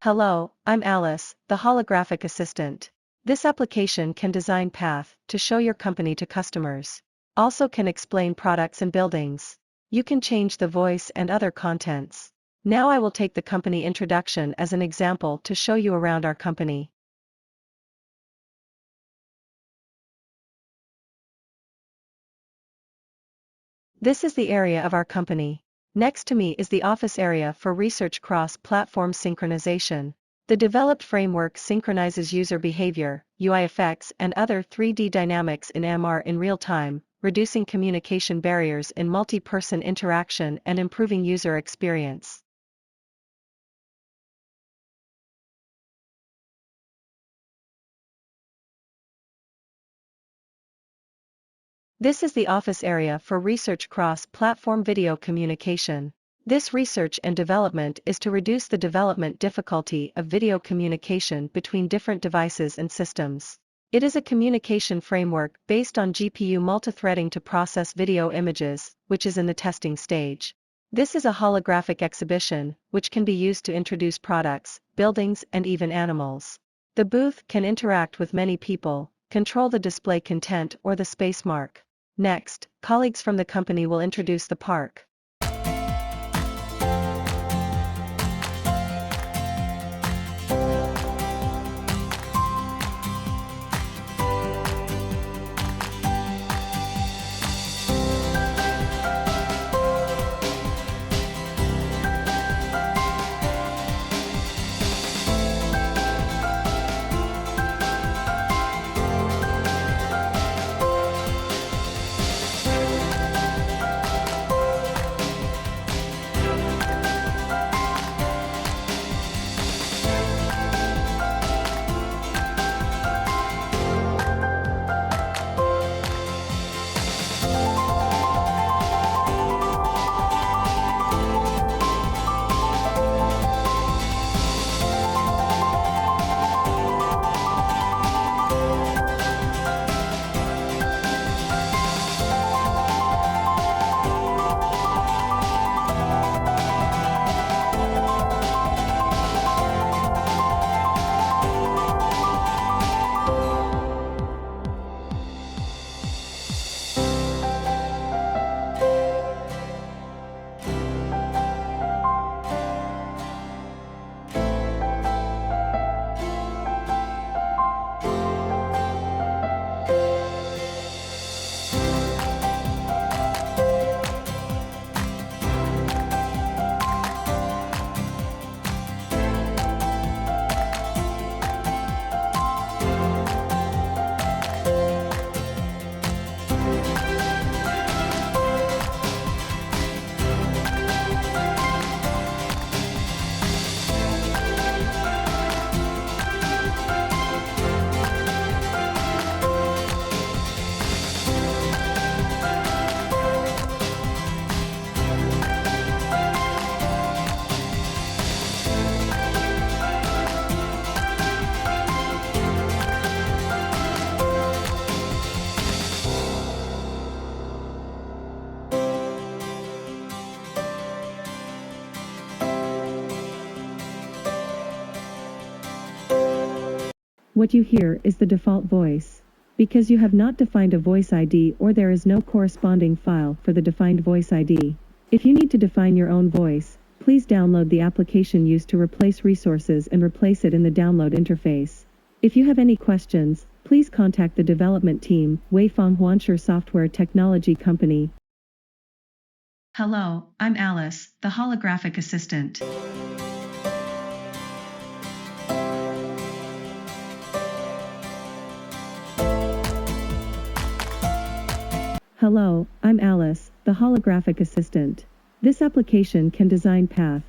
Hello, I'm Alice, the holographic assistant. This application can design path to show your company to customers. Also can explain products and buildings. You can change the voice and other contents. Now I will take the company introduction as an example to show you around our company. This is the area of our company. Next to me is the office area for research cross-platform synchronization. The developed framework synchronizes user behavior, UI effects and other 3D dynamics in MR in real time, reducing communication barriers in multi-person interaction and improving user experience. This is the office area for research cross-platform video communication. This research and development is to reduce the development difficulty of video communication between different devices and systems. It is a communication framework based on GPU multithreading to process video images, which is in the testing stage. This is a holographic exhibition, which can be used to introduce products, buildings and even animals. The booth can interact with many people, control the display content or the space mark. Next, colleagues from the company will introduce the park. What you hear is the default voice. Because you have not defined a voice ID or there is no corresponding file for the defined voice ID. If you need to define your own voice, please download the application used to replace resources and replace it in the download interface. If you have any questions, please contact the development team, Weifang Huansher Software Technology Company. Hello, I'm Alice, the holographic assistant. Hello, I'm Alice, the holographic assistant. This application can design path